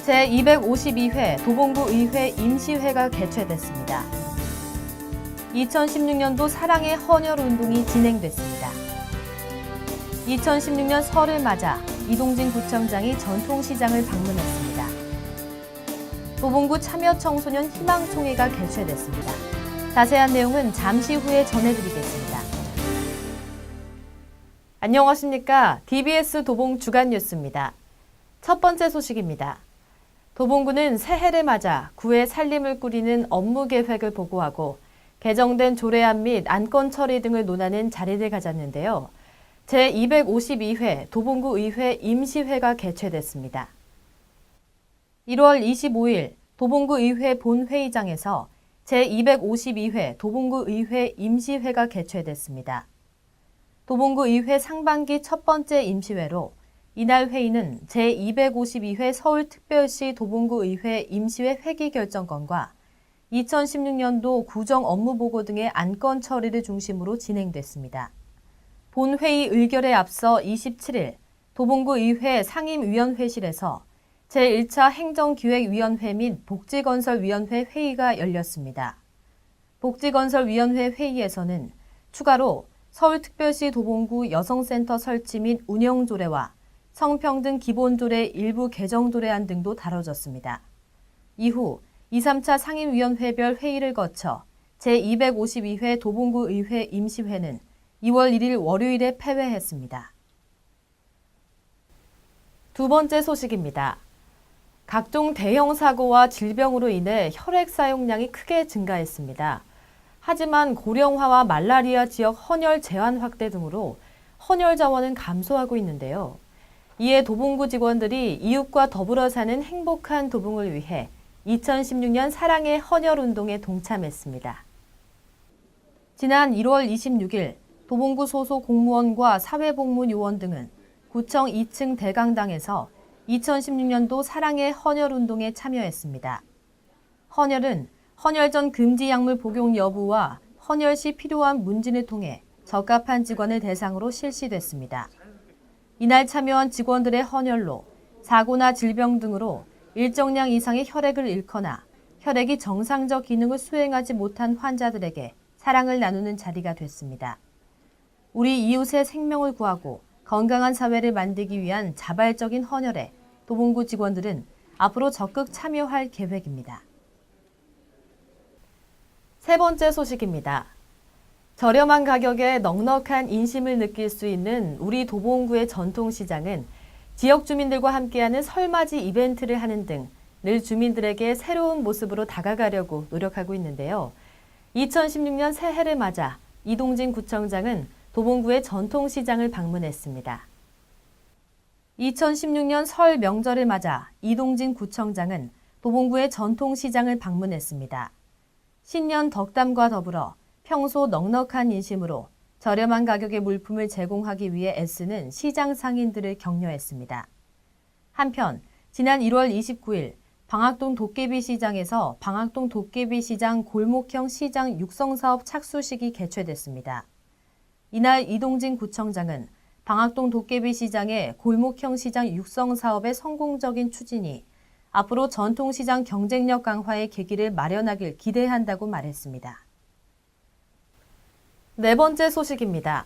제252회 도봉구의회 임시회가 개최됐습니다. 2016년도 사랑의 헌혈운동이 진행됐습니다. 2016년 설을 맞아 이동진 구청장이 전통시장을 방문했습니다. 도봉구 참여청소년 희망총회가 개최됐습니다. 자세한 내용은 잠시 후에 전해드리겠습니다. 안녕하십니까? DBS 도봉 주간뉴스입니다. 첫 번째 소식입니다. 도봉구는 새해를 맞아 구의 살림을 꾸리는 업무 계획을 보고하고 개정된 조례안 및 안건 처리 등을 논하는 자리를 가졌는데요. 제252회 도봉구의회 임시회가 개최됐습니다. 1월 25일 도봉구의회 본회의장에서 제252회 도봉구의회 임시회가 개최됐습니다. 도봉구의회 상반기 첫 번째 임시회로 이날 회의는 제252회 서울특별시 도봉구의회 임시회 회기 결정건과 2016년도 구정 업무보고 등의 안건 처리를 중심으로 진행됐습니다. 본회의 의결에 앞서 27일 도봉구의회 상임위원회실에서 제1차 행정기획위원회 및 복지건설위원회 회의가 열렸습니다. 복지건설위원회 회의에서는 추가로 서울특별시 도봉구 여성센터 설치 및 운영조례와 성평등 기본조례 일부 개정조례안 등도 다뤄졌습니다. 이후 2, 3차 상임위원회별 회의를 거쳐 제252회 도봉구의회 임시회는 2월 1일 월요일에 폐회했습니다. 두 번째 소식입니다. 각종 대형 사고와 질병으로 인해 혈액 사용량이 크게 증가했습니다. 하지만 고령화와 말라리아 지역 헌혈 제한 확대 등으로 헌혈 자원은 감소하고 있는데요. 이에 도봉구 직원들이 이웃과 더불어 사는 행복한 도봉을 위해 2016년 사랑의 헌혈운동에 동참했습니다. 지난 1월 26일 도봉구 소속 공무원과 사회복무요원 등은 구청 2층 대강당에서 2016년도 사랑의 헌혈운동에 참여했습니다. 헌혈은 헌혈 전 금지 약물 복용 여부와 헌혈 시 필요한 문진을 통해 적합한 직원을 대상으로 실시됐습니다. 이날 참여한 직원들의 헌혈로 사고나 질병 등으로 일정량 이상의 혈액을 잃거나 혈액이 정상적 기능을 수행하지 못한 환자들에게 사랑을 나누는 자리가 됐습니다. 우리 이웃의 생명을 구하고 건강한 사회를 만들기 위한 자발적인 헌혈에 도봉구 직원들은 앞으로 적극 참여할 계획입니다. 세 번째 소식입니다. 저렴한 가격에 넉넉한 인심을 느낄 수 있는 우리 도봉구의 전통시장은 지역 주민들과 함께하는 설맞이 이벤트를 하는 등 늘 주민들에게 새로운 모습으로 다가가려고 노력하고 있는데요. 2016년 새해를 맞아 이동진 구청장은 도봉구의 전통시장을 방문했습니다. 2016년 설 명절을 맞아 이동진 구청장은 도봉구의 전통시장을 방문했습니다. 신년 덕담과 더불어 평소 넉넉한 인심으로 저렴한 가격의 물품을 제공하기 위해 애쓰는 시장 상인들을 격려했습니다. 한편 지난 1월 29일 방학동 도깨비시장에서 방학동 도깨비시장 골목형 시장 육성사업 착수식이 개최됐습니다. 이날 이동진 구청장은 방학동 도깨비시장의 골목형 시장 육성사업의 성공적인 추진이 앞으로 전통시장 경쟁력 강화의 계기를 마련하길 기대한다고 말했습니다. 네 번째 소식입니다.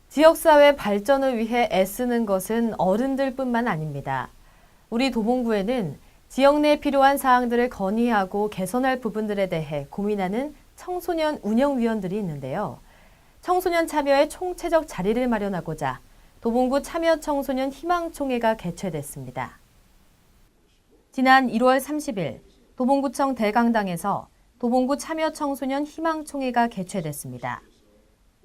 지역사회 발전을 위해 애쓰는 것은 어른들뿐만 아닙니다. 우리 도봉구에는 지역 내에 필요한 사항들을 건의하고 개선할 부분들에 대해 고민하는 청소년 운영위원들이 있는데요. 청소년 참여의 총체적 자리를 마련하고자 도봉구 참여청소년 희망총회가 개최됐습니다. 지난 1월 30일 도봉구청 대강당에서 도봉구 참여청소년 희망총회가 개최됐습니다.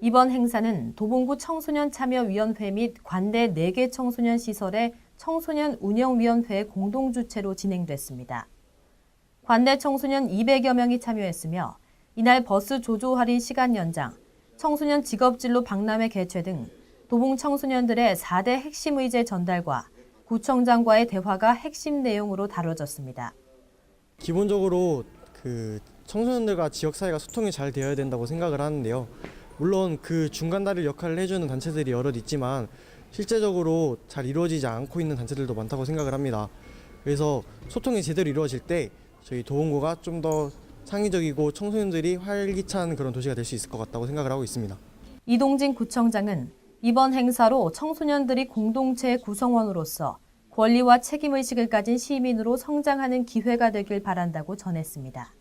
이번 행사는 도봉구 청소년참여위원회 및 관내 4개 청소년 시설의 청소년 운영위원회 공동주최로 진행됐습니다. 관내 청소년 200여 명이 참여했으며 이날 버스 조조 할인 시간 연장, 청소년 직업진로 박람회 개최 등 도봉 청소년들의 4대 핵심 의제 전달과 구청장과의 대화가 핵심 내용으로 다뤄졌습니다. 기본적으로 청소년들과 지역사회가 소통이 잘 되어야 된다고 생각을 하는데요. 물론 그 중간다리 역할을 해주는 단체들이 여럿 있지만 실제적으로 잘 이루어지지 않고 있는 단체들도 많다고 생각을 합니다. 그래서 소통이 제대로 이루어질 때 저희 도봉구가 좀 더 창의적이고 청소년들이 활기찬 그런 도시가 될 수 있을 것 같다고 생각을 하고 있습니다. 이동진 구청장은 이번 행사로 청소년들이 공동체의 구성원으로서 권리와 책임의식을 가진 시민으로 성장하는 기회가 되길 바란다고 전했습니다.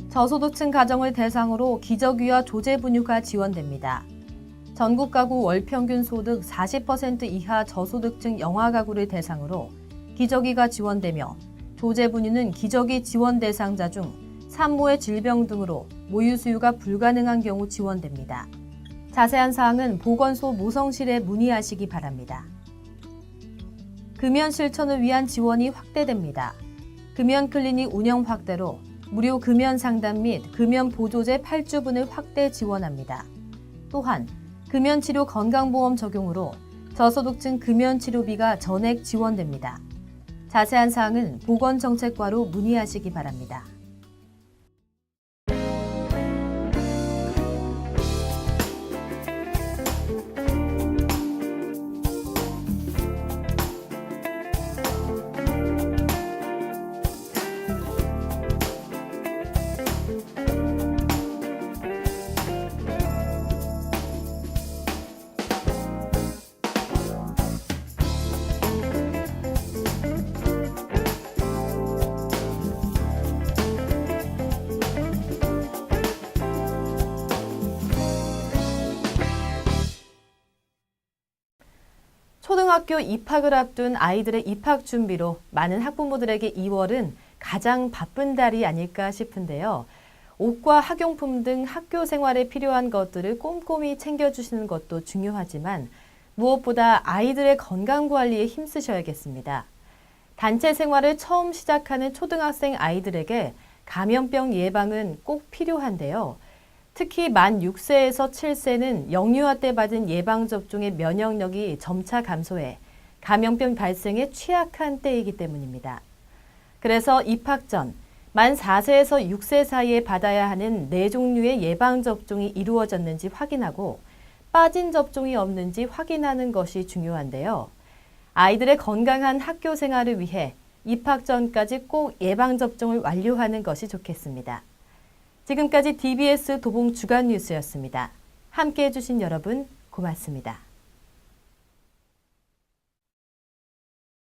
저소득층 가정을 대상으로 기저귀와 조제분유가 지원됩니다. 전국 가구 월평균 소득 40% 이하 저소득층 영아 가구를 대상으로 기저귀가 지원되며 조제분유는 기저귀 지원 대상자 중 산모의 질병 등으로 모유 수유가 불가능한 경우 지원됩니다. 자세한 사항은 보건소 모성실에 문의하시기 바랍니다. 금연 실천을 위한 지원이 확대됩니다. 금연 클리닉 운영 확대로 무료 금연 상담 및 금연 보조제 8주분을 확대 지원합니다. 또한 금연치료 건강보험 적용으로 저소득층 금연치료비가 전액 지원됩니다. 자세한 사항은 보건정책과로 문의하시기 바랍니다. 초등학교 입학을 앞둔 아이들의 입학 준비로 많은 학부모들에게 2월은 가장 바쁜 달이 아닐까 싶은데요. 옷과 학용품 등 학교 생활에 필요한 것들을 꼼꼼히 챙겨주시는 것도 중요하지만 무엇보다 아이들의 건강관리에 힘쓰셔야겠습니다. 단체 생활을 처음 시작하는 초등학생 아이들에게 감염병 예방은 꼭 필요한데요. 특히 만 6세에서 7세는 영유아 때 받은 예방접종의 면역력이 점차 감소해 감염병 발생에 취약한 때이기 때문입니다. 그래서 입학 전 만 4세에서 6세 사이에 받아야 하는 4종류의 예방접종이 이루어졌는지 확인하고 빠진 접종이 없는지 확인하는 것이 중요한데요. 아이들의 건강한 학교 생활을 위해 입학 전까지 꼭 예방접종을 완료하는 것이 좋겠습니다. 지금까지 DBS 도봉 주간 뉴스였습니다. 함께해 주신 여러분 고맙습니다.